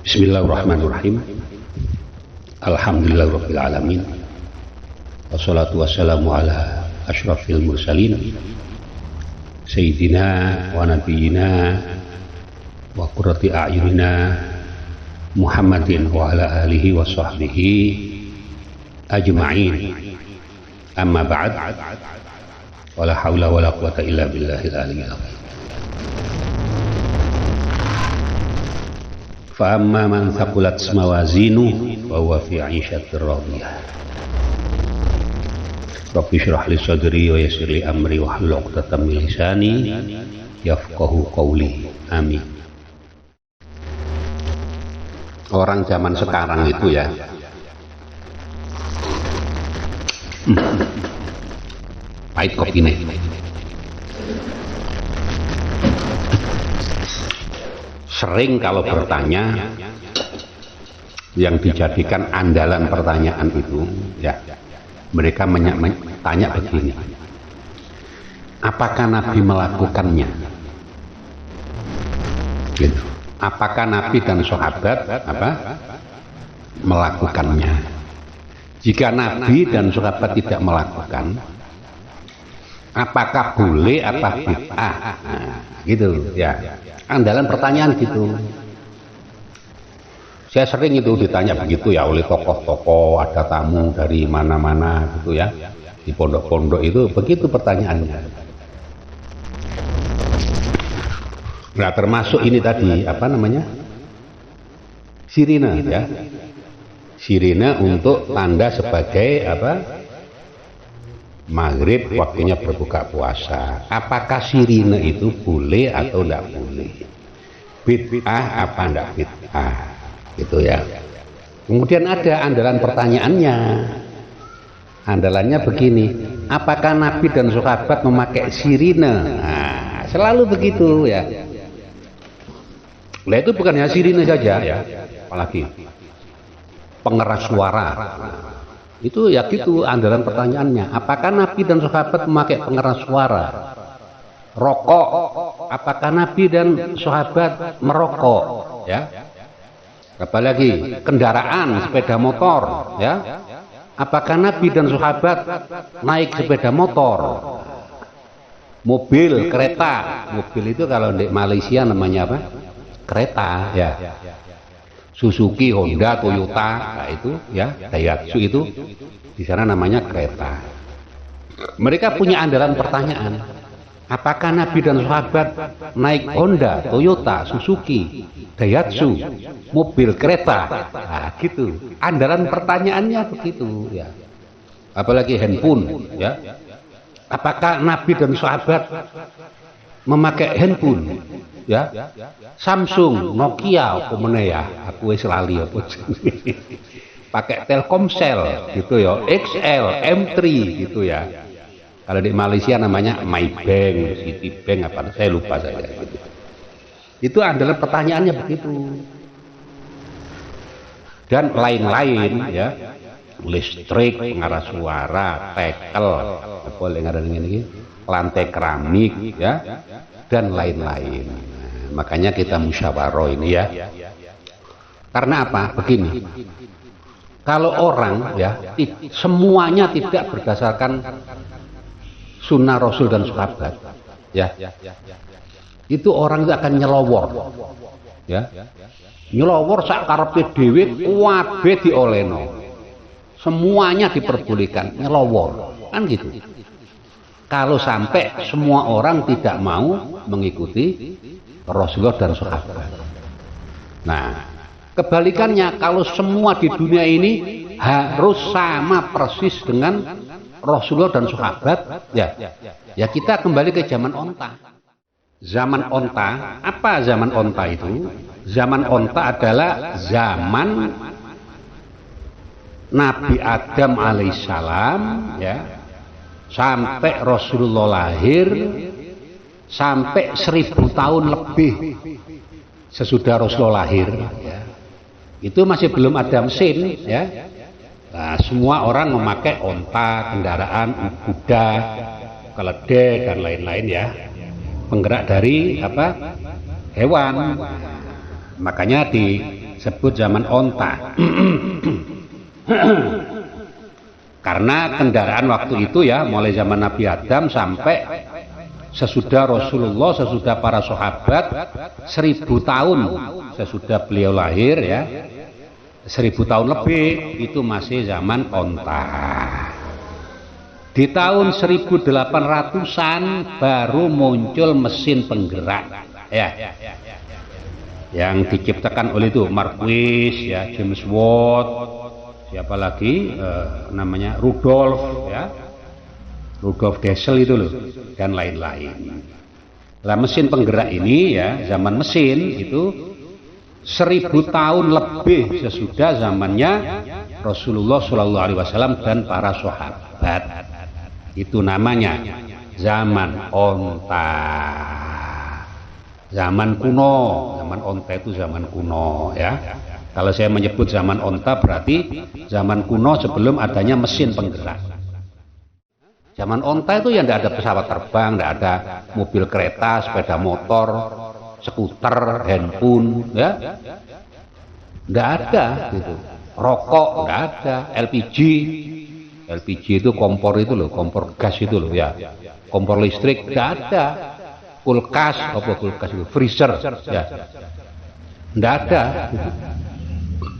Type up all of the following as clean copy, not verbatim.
Bismillahirrahmanirrahim. Alhamdulillahirabbil alamin. Wassalatu wassalamu ala asyrafil mursalin sayyidina wa nabiyyina wa qurrati a'yunina Muhammadin wa ala alihi wa sahbihi ajma'in. Amma ba'd. Wala haula wala quwata illa billahil aliyyil azim. Fa amma man thaqulat mawazinu fa huwa fi 'ishatir radiyah. Rabbi shrah li sadri wa yassir li amri wa hlul 'uqdatam min lisani yafqahu qawli. Amin. Orang zaman sekarang itu ya, pahit kopi nih. Sering kalau bertanya, yang dijadikan andalan pertanyaan itu, ya, mereka tanya begini: apakah Nabi melakukannya? Gitu. Apakah Nabi dan sahabat melakukannya? Jika Nabi dan sahabat tidak melakukan, apakah boleh apa bid'ah? Gitu ya. Andalan pertanyaan gitu. Saya sering itu ditanya begitu ya oleh tokoh-tokoh, ada tamu dari mana-mana gitu ya. Di pondok-pondok itu begitu pertanyaannya. Nah, termasuk ini tadi apa namanya? Sirine ya. Sirine untuk tanda sebagai apa? Maghrib waktunya berbuka puasa. Apakah sirine itu boleh atau tidak boleh? Bid'ah apa tidak bid'ah? Gitu ya. Kemudian ada andalan pertanyaannya. Andalannya begini: apakah Nabi dan sahabat memakai sirine? Nah, selalu begitu ya. Nah, itu bukan hanya sirine saja ya, apalagi pengeras suara. Itu ya gitu andalan pertanyaannya. Apakah Nabi dan sahabat memakai pengeras suara? Rokok, apakah Nabi dan sahabat merokok? Ya. Apalagi kendaraan, sepeda motor, ya. Apakah Nabi dan sahabat naik sepeda motor? Mobil, kereta. Mobil itu kalau di Malaysia namanya apa? Kereta, ya. Suzuki, Honda, Toyota, nah itu ya, Daihatsu itu di sana namanya kereta. Mereka punya andalan pertanyaan. Apakah Nabi dan sahabat naik Honda, Toyota, Suzuki, Daihatsu, mobil, kereta? Nah, gitu. Andalan pertanyaannya begitu ya. Apalagi handphone, ya. Apakah Nabi dan sahabat memakai handphone? Ya, Samsung, Nokia, apa meneh ya? Aku wis lali apa. Pakai Telkomsel gitu ya, XL, M3 gitu ya. Kalau di Malaysia namanya Maybank, Citibank apa, saya lupa saya gitu. Itu adalah pertanyaannya begitu. Dan lain-lain ya. Listrik, pengeras suara, tekel, apa yang ada ini, lantai keramik ya, dan lain-lain. Makanya kita musyawarah ini ya. Karena apa? Begini. Kalau orang ya semuanya tidak berdasarkan sunnah Rasul dan sahabat, ya, itu orang itu akan nyelowor, ya, nyelowor sak karepe dhewe kabeh diolehno, semuanya diperbolehkan, nyelowor, kan gitu. Kalau sampai semua orang tidak mau mengikuti Rasulullah dan sahabat. Nah, kebalikannya kalau semua di dunia ini harus sama persis dengan Rasulullah dan sahabat, ya kita kembali ke zaman onta. Zaman onta, apa zaman onta itu? Zaman onta adalah zaman Nabi Adam alaihissalam, ya, sampai Rasulullah lahir, sampai 1000 tahun lebih sesudah Rasulullah lahir, ya. Itu masih belum ada mesin, ya. Nah, semua orang memakai onta, kendaraan, kuda, keledai dan lain-lain ya, penggerak dari apa? Hewan. Makanya di sebut zaman onta. Karena kendaraan waktu itu ya, mulai zaman Nabi Adam sampai sesudah Rasulullah, sesudah para sahabat, 1000 tahun sesudah beliau lahir ya, 1000 tahun lebih itu masih zaman onta. Di tahun 1800-an baru muncul mesin penggerak ya, yang diciptakan oleh itu Marquis ya, James Watt, siapa lagi namanya Rudolf ya, Rudolf Diesel itu loh, dan lain-lain. Nah, mesin penggerak ini ya, zaman mesin itu 1000 tahun lebih sesudah zamannya Rasulullah Shallallahu Alaihi Wasallam dan para sahabat. Itu namanya zaman onta, zaman kuno. Zaman onta itu zaman kuno ya. Kalau saya menyebut zaman onta berarti zaman kuno sebelum adanya mesin penggerak. Zaman onta itu yang tidak ada pesawat terbang, tidak ada mobil kereta, sepeda motor, skuter, handphone, ya, tidak ada. Gitu. Rokok tidak ada, LPG itu kompor itu loh, kompor gas itu loh ya, kompor listrik tidak ada, kulkas, kulkas itu, freezer, ya, tidak ada. Gitu.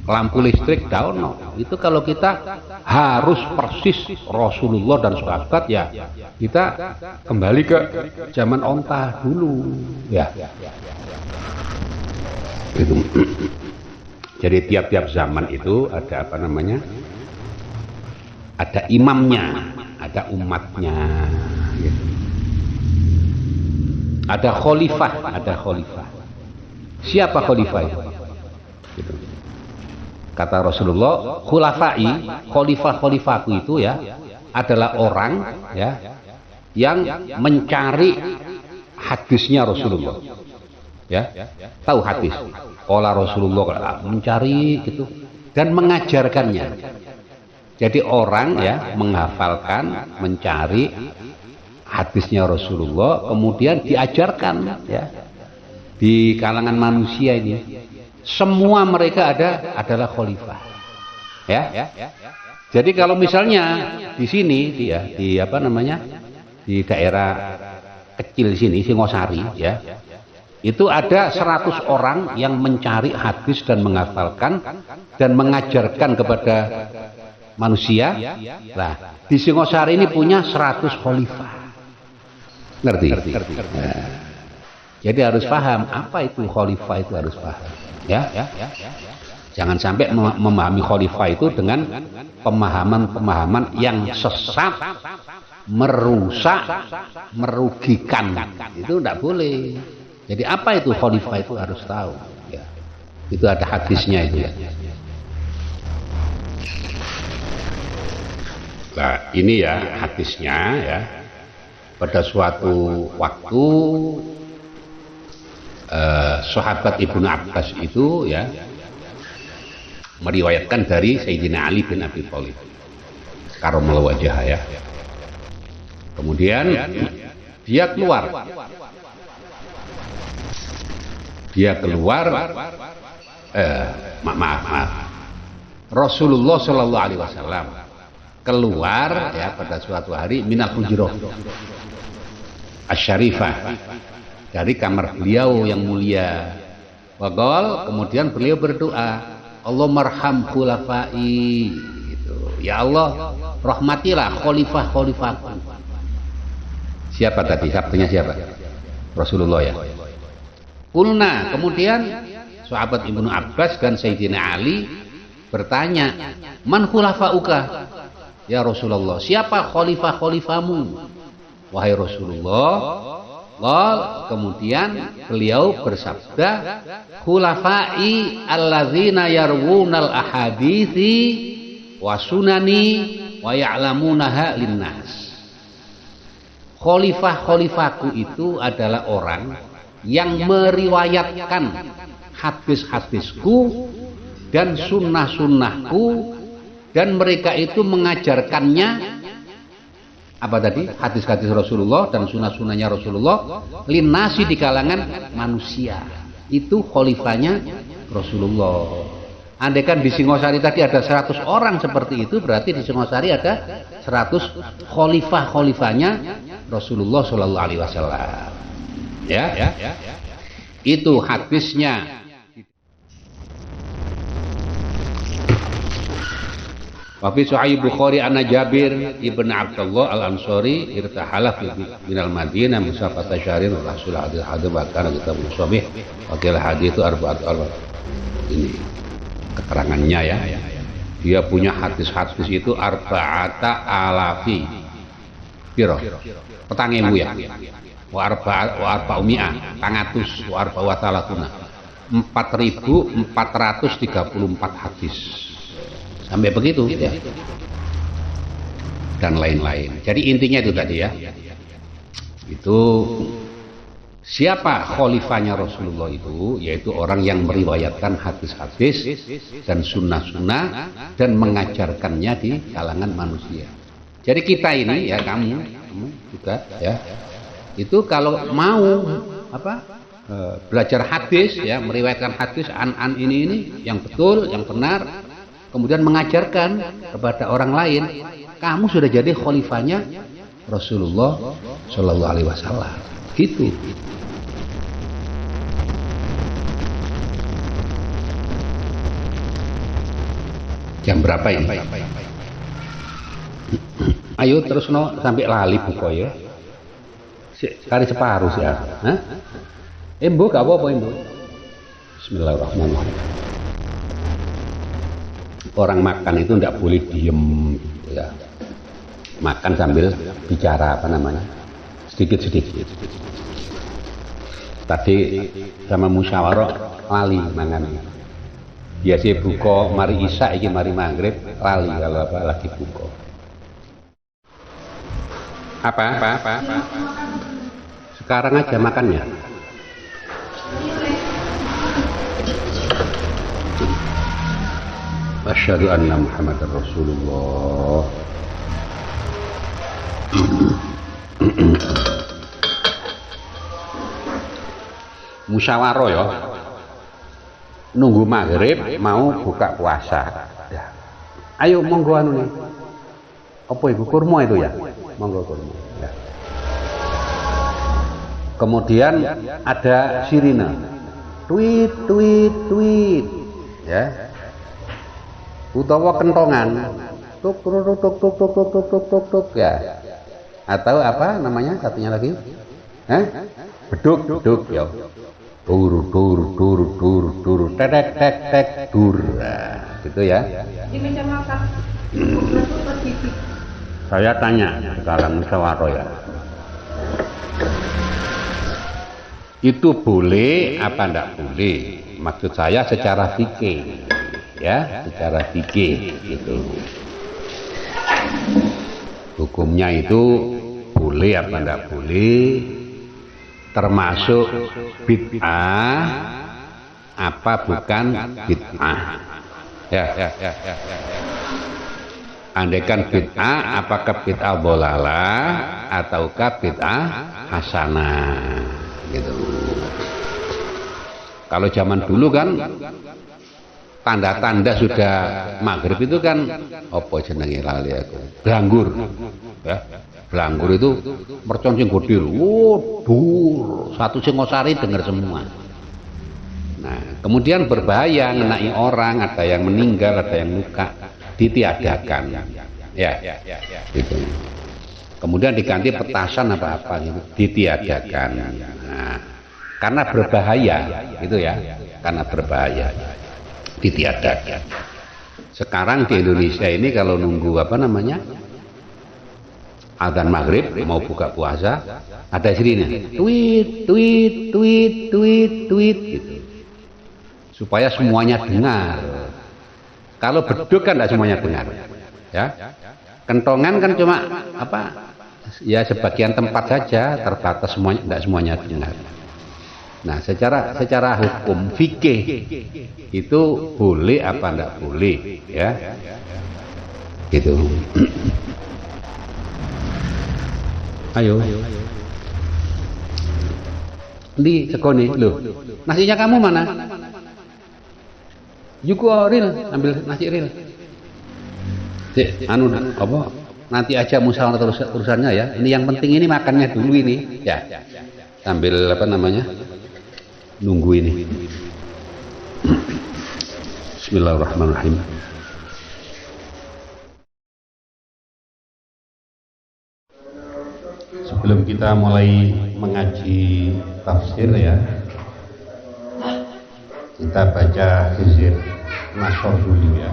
Lampu listrik daun, itu kalau kita harus persis Rasulullah dan sahabat ya, kita kembali ke zaman onta dulu ya. Itu. Jadi tiap-tiap zaman itu ada apa namanya, ada imamnya, ada umatnya gitu. Ada khalifah. Siapa khalifah itu? Gitu. Kata Rasulullah, khalifahku itu ya adalah orang ya yang mencari hadisnya Rasulullah. Ya, tahu hadis? Qala Rasulullah, mencari gitu dan mengajarkannya. Jadi orang ya menghafalkan, mencari hadisnya Rasulullah, kemudian diajarkan ya di kalangan manusia ini. Semua mereka adalah khalifah. Ya. Jadi kalau misalnya di sini di apa namanya? Di daerah kecil sini Singosari ya. Itu ada 100 orang yang mencari hadis dan menghafalkan dan mengajarkan kepada manusia. Nah, di Singosari ini punya 100 khalifah. Ngerti? Nah, jadi harus paham apa itu khalifah, itu harus paham. Ya. Jangan sampai memahami khalifah itu dengan pemahaman-pemahaman yang sesat, merusak, merugikan. Itu tidak boleh. Jadi apa itu khalifah itu harus tahu. Ya. Itu ada hadisnya itu ya. Nah, ini ya hadisnya ya. Pada suatu waktu sahabat Ibnu Abbas itu ya meriwayatkan dari Sayyidina Ali bin Abi Thalib karramallahu wajhah ya. Kemudian dia keluar maaf Rasulullah Shallallahu Alaihi Wasallam keluar ya pada suatu hari minal hujrah asyarifah, dari kamar beliau yang mulia. Waqal, kemudian beliau berdoa, Allah marham khulafai gitu. Ya Allah, rahmatilah khalifahku. Siapa tadi? Sabtunya siapa? Rasulullah ya. Kulna, kemudian sahabat Ibnu Abbas dan Sayyidina Ali bertanya, man khulafauka? Ya Rasulullah, siapa khalifahmu? Wahai Rasulullah, kemudian beliau bersabda, khulafai alladzina yarwunal ahadithi wa sunani wa ya'lamunaha linnas. Khalifahku itu adalah orang yang meriwayatkan hadis-hadisku dan sunnah-sunnahku, dan mereka itu mengajarkannya apa tadi? Hadis-hadis Rasulullah dan sunnah-sunnahnya Rasulullah linnasi, di kalangan manusia. Itu khalifahnya Rasulullah. Andai kan di Singosari tadi ada 100 orang seperti itu, berarti di Singosari ada 100 khalifah-khalifahnya Rasulullah Shallallahu Alaihi Wasallam. Ya. Itu hadisnya. Wafi Sahih Bukhari anna Jabir ibn Abdullah al-Ansari irtahala minal Madinah musafata syahrin Rasul hadis bahkan kita musabih wakil hadis itu arba'at al ini keterangannya ya. Dia punya hadis-hadis itu arba'ata alafi. Piro? Petangemu ya. Wa arba'umia, tangatus wa arba'wa talatuna. 4.434 hadis. Sampai begitu ya. Dan lain-lain. Jadi intinya itu tadi ya. Itu siapa khalifahnya Rasulullah itu, yaitu orang yang meriwayatkan hadis-hadis dan sunnah-sunnah dan mengajarkannya di kalangan manusia. Jadi kita ini ya, kamu juga ya, itu kalau mau belajar hadis ya, meriwayatkan hadis an ini yang betul, yang benar, kemudian mengajarkan kepada orang lain, kamu sudah jadi khalifahnya Rasulullah Shallallahu Alaihi Wasallam. Gitu. Jam berapa ini? Ayo terus no sampai lali buka ya. Kali separuh sih ya. Embo gak apa-apa embo. Bismillahirrahmanirrahim. Orang makan itu tidak boleh diem gitu ya. Makan sambil bicara sedikit-sedikit. Tadi sama musyawarah lali mangan. Biasa buka mari isya iki mari maghrib lali kalau lagi buka. Apa? Sekarang aja makannya. Asyhadu anna Muhammadar Rasulullah. Musyawarah ya. Nunggu maghrib mau buka puasa. Ya. Ayo monggo anu nih. Apa itu kurma itu ya? Monggo kurma. Ya. Kemudian ada sirine. Tweet. Ya. Utawa kentongan, tuk ya, atau apa namanya satunya lagi, beduk ya, dur, tek dur, gitu ya. Di meja makan, saya tanya sekarang musyawarah ya, itu boleh apa enggak boleh? Maksud saya secara fikih. Ya, secara fikih gitu. Hukumnya itu boleh apa enggak boleh, termasuk bid'ah apa bukan bid'ah. Ya. Andaikan bid'ah, apakah bid'ah dhalalah ataukah bid'ah hasanah gitu. Kalau zaman dulu kan tanda-tanda sudah maghrib itu kan apa jenenge lali aku, blanggur ya. Blanggur itu mercon sing gede dur satu Singosari dengar semua. Nah kemudian berbahaya, ngenai orang, ada yang meninggal, ada yang luka, ditiadakan ya gitu. Kemudian diganti petasan apa-apa gitu, ditiadakan. Nah karena berbahaya gitu ya, karena berbahaya ditiadakan. Sekarang di Indonesia ini kalau nunggu adzan maghrib mau buka puasa, ada sirine tweet gitu, supaya semuanya dengar. Kalau beduk kan tidak semuanya dengar ya. Kentongan kan cuma ya sebagian tempat saja, terbatas, semuanya tidak semuanya dengar. Nah, secara hukum fikih itu boleh apa enggak boleh, ya? Gitu. Ayo. Di sekoni, loh. Nasinya kamu mana? Juga ril, ambil nasi ril. Cik, anu apa? Nanti aja musyawarah terus urusannya ya. Ini yang penting ini makannya dulu ini, ya. Sambil apa namanya? Nunggu ini. Bismillahirrahmanirrahim. Sebelum kita mulai mengaji tafsir ya, kita baca hizib nasor dulu ya.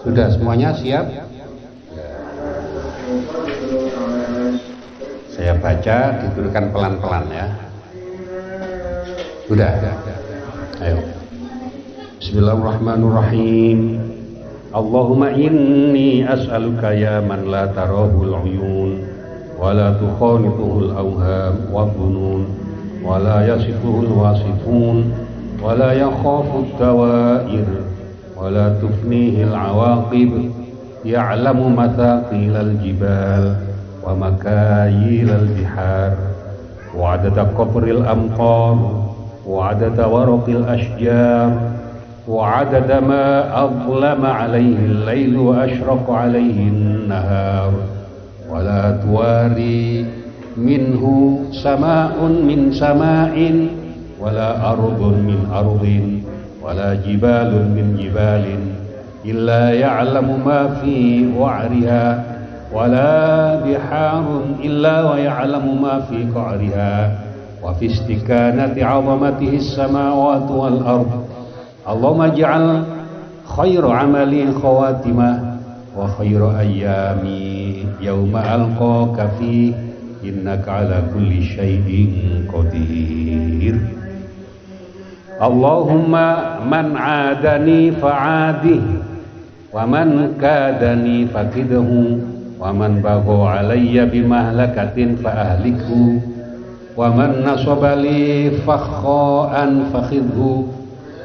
Sudah semuanya siap? Saya baca, dituliskan pelan-pelan ya. Sudah. Ayo. Bismillahirrahmanirrahim. Allahumma inni as'aluka ya man la tarahul uyun wa la tukhalituhul awham wa dhunun wa la yasifuhul wasifun wa la yakhafud dawair wa la tufnihil awaqib ya'lamu mathaqilal jibal wa makayilal bihar wa adada qabril amqar wa adada waraqil ashjar وعدد ما أظلم عليه الليل وأشرق عليه النهار ولا تواري منه سماء من سماء ولا أرض من أرض ولا جبال من جبال إلا يعلم ما في وعرها ولا بحار إلا ويعلم ما في قعرها وفي استكانة عظمته السماوات والأرض اللهم اجعل خير عملي خواتمه وخير أيامي يوم ألقاك فيه إنك على كل شيء قدير اللهم من عادني فعاده ومن كادني فكده ومن بغى علي بمهلكة فأهلكه ومن نصب لي فخاء فخذه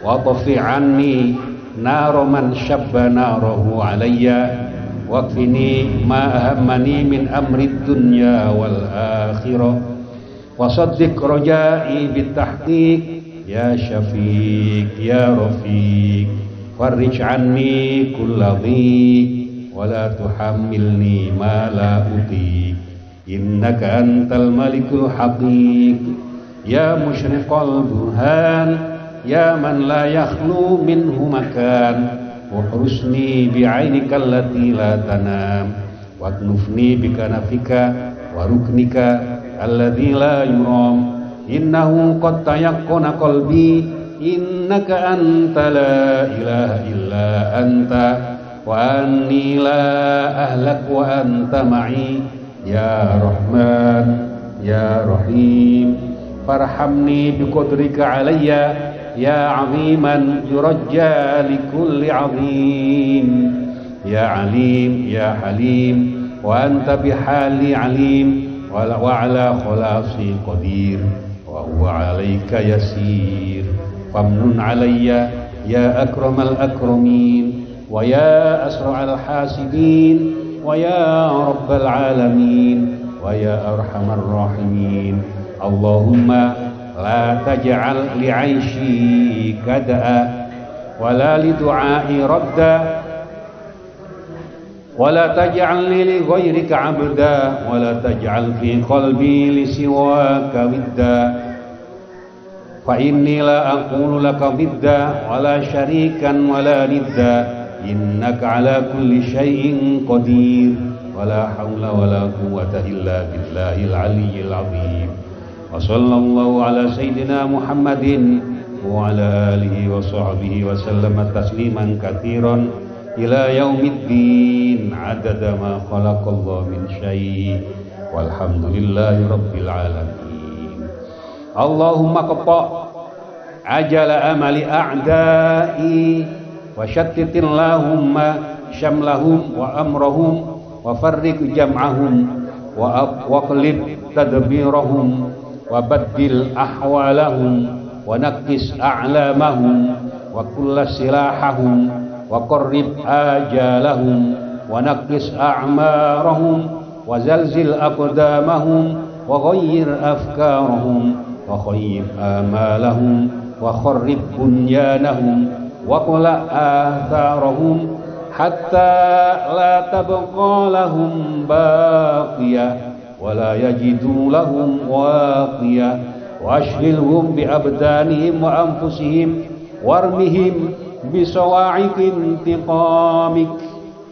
واطفئ عني نار من شب ناره علي واكفني ما أهمني من أمر الدنيا والآخرة وصدق رجائي بالتحقيق يا شفيق يا رفيق فرج عني كل ضيق ولا تحملني ما لا أطيق إنك أنت الملك الحقيق يا مشرق البرهان يا من لا يخلو منه مكان واحرسني بعينك التي لا تنام واكنفني بكنفك وركنك الذي لا يرام إنه قد تيقن قلبي إنك أنت لا إله إلا أنت وأني لا أهلك وأنت معي يا رحمن يا رحيم فارحمني بقدرك علي يا عظيما يرجى لكل عظيم يا عليم يا حليم وأنت بحالي عليم وعلى خلاصي قدير وهو عليك يسير فامنن علي يا أكرم الأكرمين ويا أسرع الحاسبين ويا رب العالمين ويا أرحم الراحمين اللهم لا تجعل لعيشي كدأ ولا لدعائي ردا ولا تجعلني لغيرك عبدا ولا تجعل في قلبي لسواك ودا فإني لا أقول لك ضدا ولا شريكا ولا ندا إنك على كل شيء قدير ولا حول ولا قوة إلا بالله العلي العظيم وصلى الله على سيدنا محمد وعلى آله وصحبه وسلم تسليما كثيرا إلى يوم الدين عدد ما خلق الله من شيء والحمد لله رب العالمين اللهم قطع عجل أمل أعدائي وشتت اللهم شملهم وأمرهم وفرق جمعهم واقلب تدبيرهم وبدل أحوالهم ونكس أعلامهم وكل سلاحهم وقرب آجالهم ونكس أعمارهم وزلزل أقدامهم وغير أفكارهم وخيب آمالهم وخرب بنيانهم وقلع آثارهم حتى لا تبقى لهم باقية ولا يجدوا لهم واقية وأشغلهم بأبدانهم وأنفسهم وارمهم بصواعق انتقامك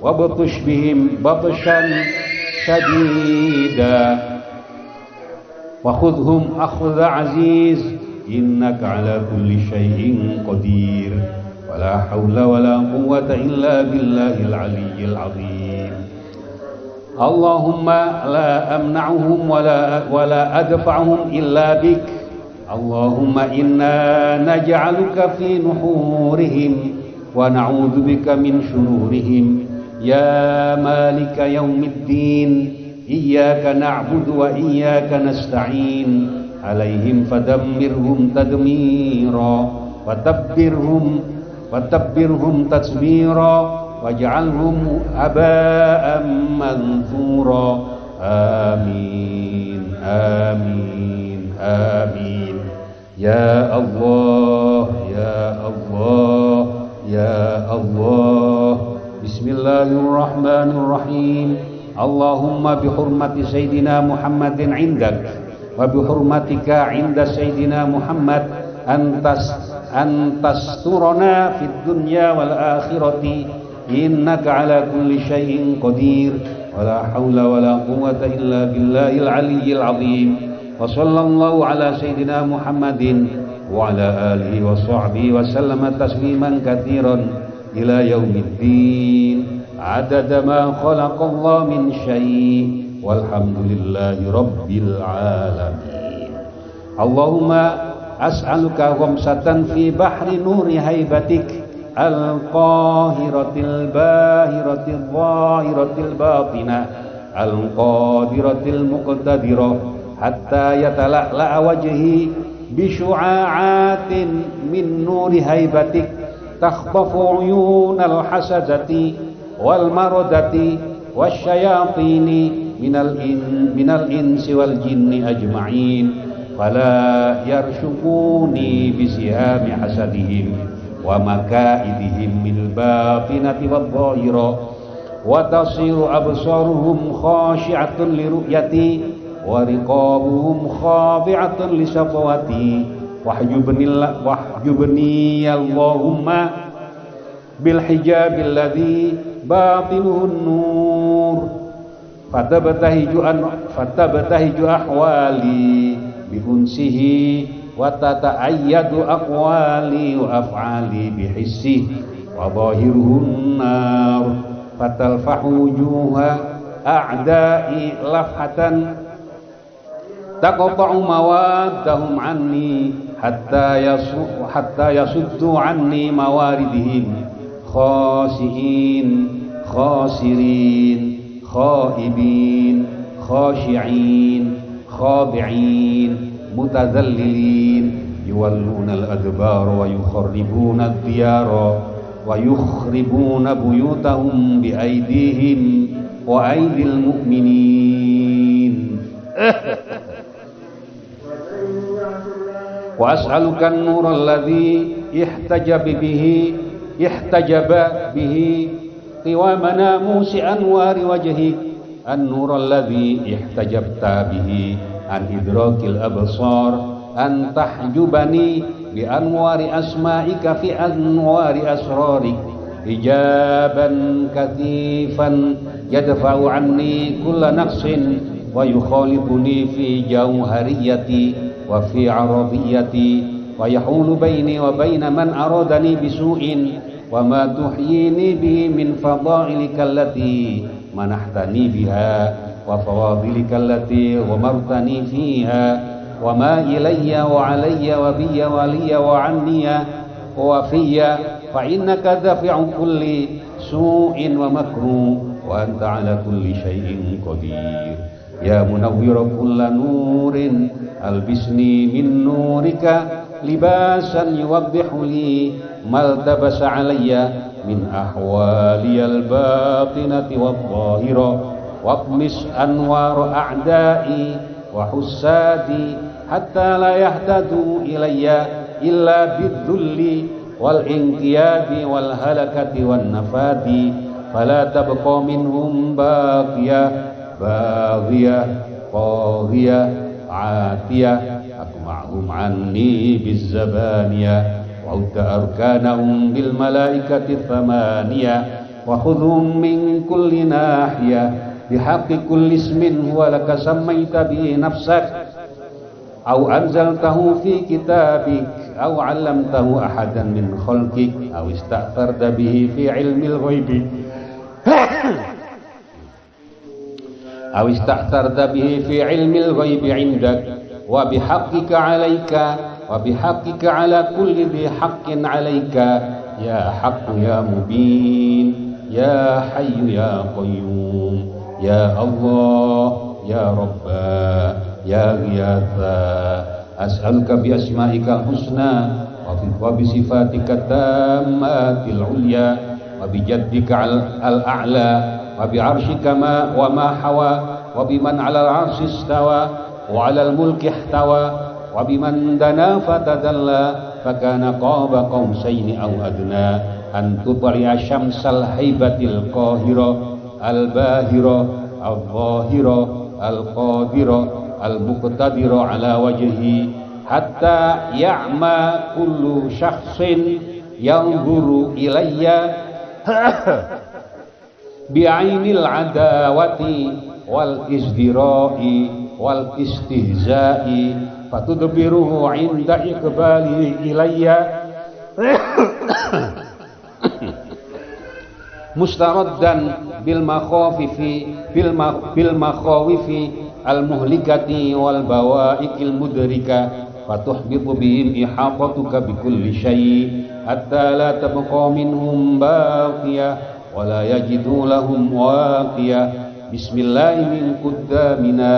وابطش بهم بطشا شديدا وخذهم أخذ عزيز إنك على كل شيء قدير ولا حول ولا قوة إلا بالله العلي العظيم اللهم لا أمنعهم ولا أدفعهم إلا بك اللهم إنا نجعلك في نحورهم ونعوذ بك من شرورهم يا مالك يوم الدين إياك نعبد وإياك نستعين عليهم فدمرهم تدميرا وتبرهم تتبيرا واجعلهم هباء منثورا آمين آمين آمين يا الله يا الله يا الله بسم الله الرحمن الرحيم اللهم بحرمة سيدنا محمد عندك وبحرمتك عند سيدنا محمد أن تسترنا في الدنيا والآخرة إنك على كل شيء قدير ولا حول ولا قوة إلا بالله العلي العظيم وصلى الله على سيدنا محمد وعلى آله وصحبه وسلم تسليما كثيرا إلى يوم الدين عدد ما خلق الله من شيء والحمد لله رب العالمين اللهم أسألك غمسة في بحر نور هيبتك القاهرة الباهرة الظاهرة الباطنة القادرة المقتدرة حتى يتلألأ وجهي بشعاعات من نور هيبتك تخطف عيون الحسدة والمردة والشياطين من الإنس والجن أجمعين فلا يرشقوني بسهام حسدهم ومكائدهم الباطنة والظاهرة وتصير أبصارهم خاشعة لرؤيتي ورقابهم خاضعة لشفوتي واحجبني اللهم بالحجاب الذي باطنه النور فتبتهج أحوالي بأنسه وتتأيد أقوالي وأفعالي بحسه وظاهره النار فتلفح وجوه أعدائي لفحة تقطع موادهم عني حتى يصدوا عني مواردهم خاسئين خاسرين خائبين خاشعين خاضعين متذللين يولون الأدبار ويخربون الديار ويخربون بيوتهم بأيديهم وأيدي المؤمنين وأسألك النور الذي احتجب به قوام ناموس أنوار وجهك النور الذي احتجبت به عن إدراك الأبصار أن تحجبني بأنوار أسمائك في أنوار أسرارك حجابا كثيفا يدفع عني كل نقص ويخالطني في جوهريتي وفي عرضيتي ويحول بيني وبين من أرادني بسوء وما تحييني به من فضائلك التي منحتني بها وفواضلك التي غمرتني فيها وما إلي وعلي وبي ولي وعني وفي فإنك دافع كل سوء ومكروه وأنت على كل شيء قدير يا منور كل نور ألبسني من نورك لباسا يوضح لي ما التبس علي من أحوالي الباطنة والظاهرة واطمس أنوار أعدائي وحسادي حتى لا يهتدوا إلي illa bidzulli wal inqiyadi wal halakati wan nafadi fala tabqa minhum baghiyah qawiyah atiyah akma'hum anni bizzabaniya wa arkanahum bil malaikati thamaniyah wa khudhum min kulli nahiyah bihaqqi kulli ismin huwa laka sammaita bi nafsak aw anzaltahu fi kitabik aw 'allamtahu ahadan min khalqik aw ista'tharta bihi fi 'ilmil ghaibi aw ista'tharta bihi fi 'ilmil ghaibi 'indak wa bihaqqika 'alaika wa bihaqqika 'ala kulli dhi haqqin 'alaika ya haqqu ya mubin ya hayyu ya qayyum ya Allah ya Rabba ya Ghiyatha as'aluka bi asma'ikal husna wa bi sifatika tammatil ulya wa bi jaddika al-a'la wa bi arshika ma wa ma hawa wa bi man 'ala al-'arsy istawa wa 'ala al-mulki ihtawa wa bi man dana fatadalla fakana qaba qausaini aw adna an tutli'a syamsal haibatil qahira al-bahira al-zahira al-qadira al-muqtadira ala wajhi hatta ya'ma kullu syakhsin yanzuru ilayya bi'ainil adawati wal izdira'i wal istihza'i fatudbiruhu 'inda iqbali ilayya mustaraddan bil makhawifi al muhlikati wal bawaikil mudrika fatuhbitu bihim ihaqatuka bi kulli syai hatta la tabqa minhum baqiyah wa la yajidu lahum waqiyah bismillahi min qaddamina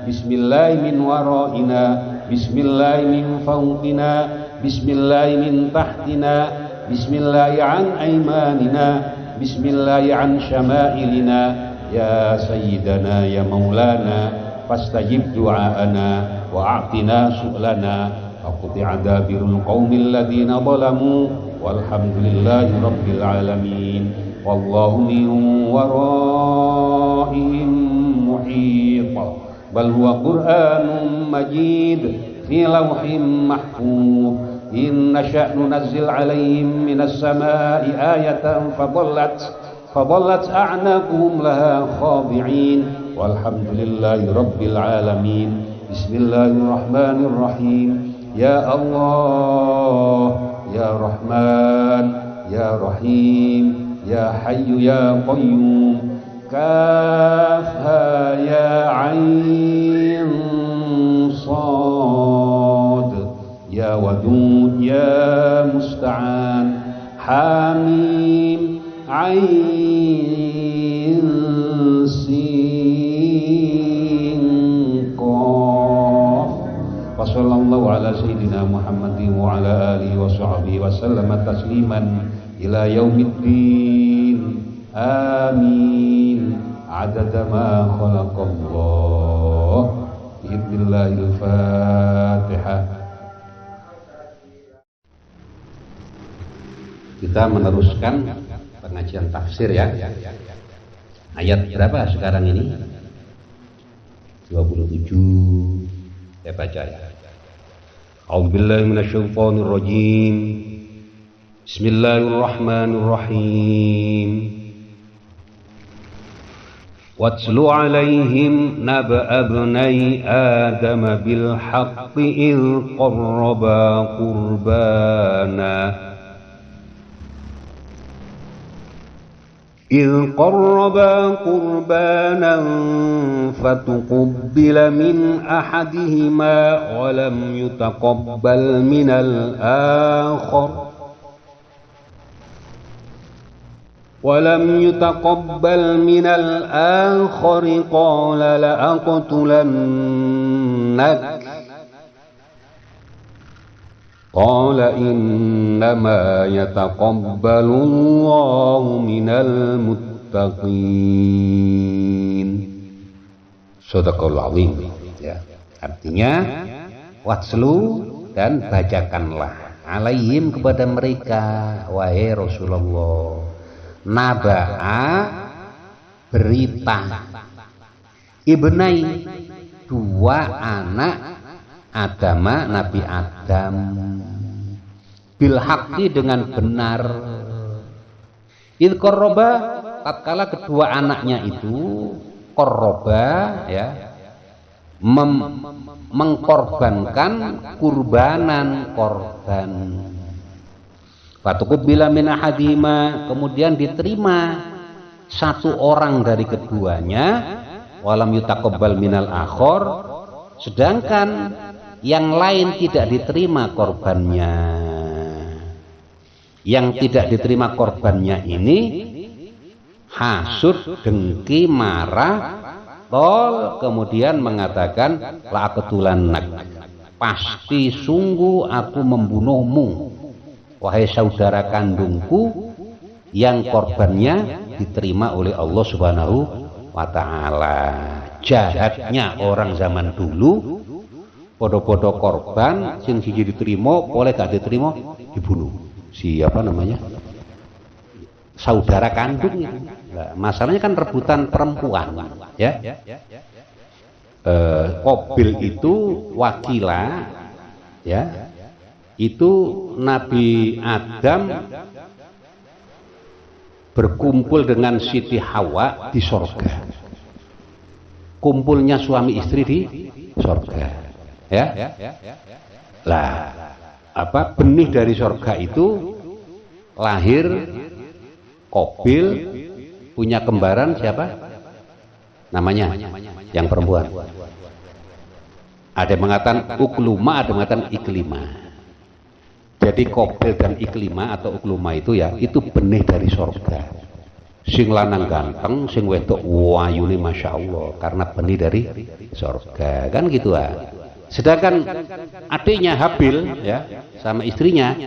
bismillahi min waraina bismillahi min fawqina bismillahi min tahtina bismillahi an aymanina bismillahi an syama'ilina ya sayyidana ya maulana fastajib du'aana wa a'tina su'lana aqti adabirul qaumil ladina zalamu walhamdulillahi rabbil alamin wallahu min waraihim muhit bal huwa qur'anun majid fi lawhin mahfuz إن نشأ ننزل عليهم من السماء آية فظلت أعناقهم لها خاضعين والحمد لله رب العالمين بسم الله الرحمن الرحيم يا الله يا رحمن يا رحيم يا حي يا قيوم كافها يا عين صاد يا ودود يا مستعان حميم عين سين قاف وصلى الله على سيدنا محمد وعلى آله وصحبه وسلم تسليما إلى يوم الدين آمين عدد ما خلق الله بإذن الله الفاتحة. Kita meneruskan pengajian tafsir ya. Ayat berapa sekarang ini? 27. Saya baca ya. A'udzubillahi minasyaitonir rajim. Bismillahirrahmanirrahim. Watlu 'alaihim nab'a ibnai Adam bil haqqi idh qarraba qurbana إذ قربا قربانا فتقبل من أحدهما ولم يتقبل من الآخر قال لأقتلنك قال إنما يتقبل الله من المتقين. Shadaqallahul azim. Ya, artinya watslu dan bacakanlah alaihim kepada mereka, wahai Rasulullah, naba'a berita ibnai dua anak Adama, Nabi Adam, bil haqqi dengan benar. Id qarraba, tatkala kedua anaknya itu qarraba, ya, mengkorbankan kurbanan, korban. Fatuqbila min ahadihima, kemudian diterima satu orang dari keduanya, walam yutaqabbal minal akhor, sedangkan yang lain tidak diterima korbannya. Yang tidak diterima korbannya ini hasud, dengki, marah, tol, kemudian mengatakan la aqtulannak, pasti sungguh aku membunuhmu wahai saudara kandungku yang korbannya diterima oleh Allah Subhanahu wa ta'ala. Jahatnya orang zaman dulu, podo-podo korban sing siji diterima, boleh gak diterima dibunuh. Siapa namanya? Saudara kandung itu. Nah, masalahnya kan rebutan perempuan, ya. Qabil itu wakila, ya. Itu Nabi Adam berkumpul dengan Siti Hawa di sorga. Kumpulnya suami istri di sorga, ya. Lah, apa benih dari sorga itu lahir Qabil, punya kembaran siapa namanya, yang perempuan. Ada yang mengatakan Ukluma, ada yang mengatakan Iklima. Jadi Qabil dan Iklima atau Ukluma itu, ya, itu benih dari sorga. Sing lanang ganteng, sing wedok wayune masya Allah, karena benih dari sorga, kan gitu, Sedangkan adiknya Habil, ya, sama istrinya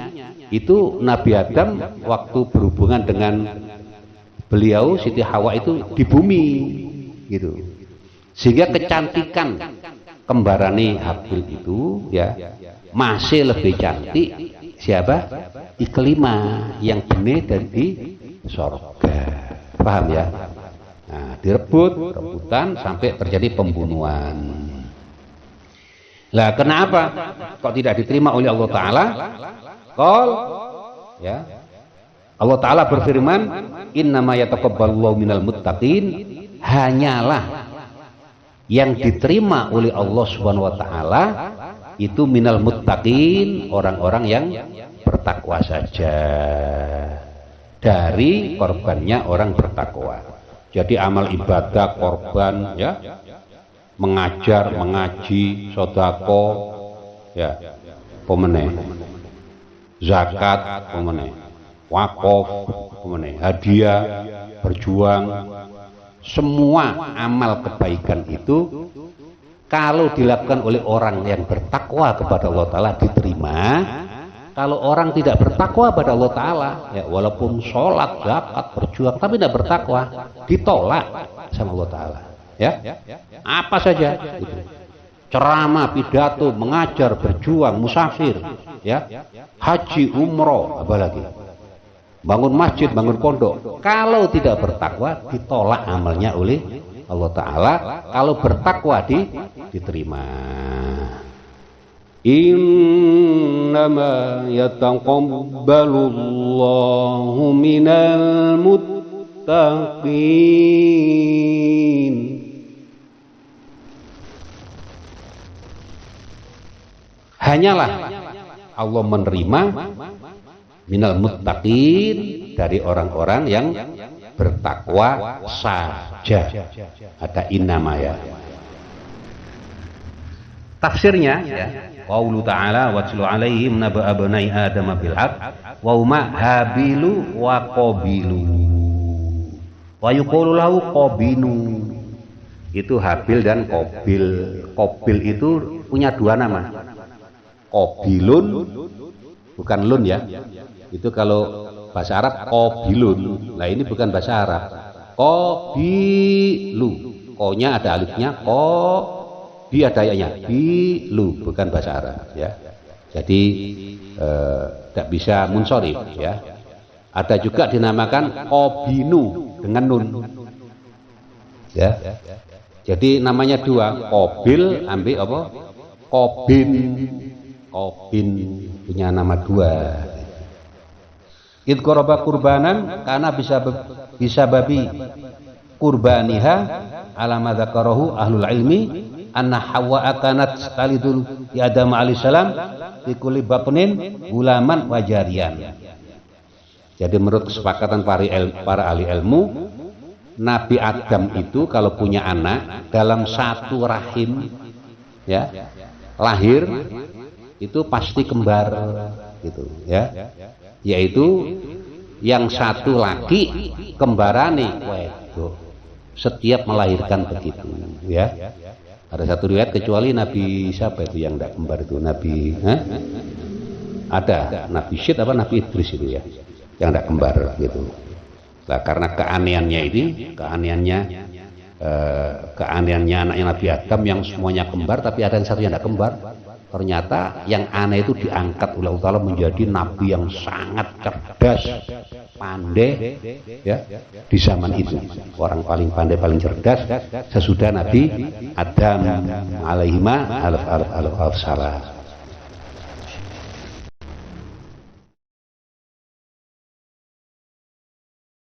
itu Nabi Adam waktu berhubungan dengan beliau Siti Hawa itu di bumi, gitu. Sehingga kecantikan kembarane Habil itu, ya, masih lebih cantik siapa? Iklima, yang benih dari sorga. Paham, ya? Nah, rebutan sampai terjadi pembunuhan. Lah kenapa kok tidak diterima oleh Allah Ta'ala? Ya, Allah Ta'ala berfirman, innama yataqabbalullahu minal muttaqin, hanyalah yang diterima oleh Allah Subhanahu wa Ta'ala itu minal muttaqin, orang-orang yang bertakwa saja. Dari korbannya orang bertakwa. Jadi amal ibadah, korban, ya, mengajar, mengaji, sodako, ya, pemeneh, zakat, pemeneh, wakaf, pemeneh, hadiah, berjuang, semua amal kebaikan itu kalau dilakukan oleh orang yang bertakwa kepada Allah Ta'ala diterima. Kalau orang tidak bertakwa pada Allah Ta'ala, ya, walaupun sholat, zakat, berjuang, tapi tidak bertakwa, ditolak sama Allah Ta'ala. Ya, apa saja, gitu. Ceramah, pidato, mengajar, berjuang, musafir, ya, haji, umroh, apalagi bangun masjid, bangun pondok, kalau tidak bertakwa ditolak amalnya oleh Allah Ta'ala. Kalau bertakwa diterima. Innama yataqabbalullahu minal muttaqin. Hanyalah Allah menerima minal muttaqin, dari orang-orang yang bertakwa saja. Ada innama, ya. Tafsirnya, ya, qaulu ta'ala watlu alaihim naba abnai adam bil haq wa huma habilu wa qabilu wa yuqulu lahu qabinu. Itu Habil dan Qabil. Qabil itu punya dua nama, Qabilun, bukan lun, ya. Itu kalau bahasa Arab qabilun. Nah, ini bukan bahasa Arab. Qabilu, ko-nya ada alifnya, ko, bi ada ya-nya, bilu, bukan bahasa Arab, ya. Jadi tidak bisa munsorif ya. Ada juga dinamakan kobinu dengan nun ya. Jadi namanya dua, kobil ambil apa? Kobin punya nama dua. Idqoroba kurbanan karena bisa babi kurbaniha alama dzakarahu ahlul ilmi anna Hawa akanat talidul ya Adam alaihissalam di kulli batnin gulaman wajarian. Jadi menurut kesepakatan para ahli ilmu, Nabi Adam itu kalau punya anak dalam satu rahim ya lahir itu pasti kembar gitu ya, yaitu yang satu laki kembarane wedok setiap melahirkan begitu ya. Ada satu riwayat kecuali Nabi siapa itu yang tidak kembar itu, Nabi ada Nabi Syed apa Nabi Idris itu ya yang tidak kembar gitu. Nah, karena keanehannya anaknya Nabi Adam yang semuanya kembar, tapi ada yang satu yang tidak kembar. Ternyata yang aneh itu diangkat oleh Allah Ta'ala menjadi nabi yang sangat cerdas, pandai ya di zaman itu. Orang paling pandai, paling cerdas sesudah Nabi Adam alaihima alaf salam.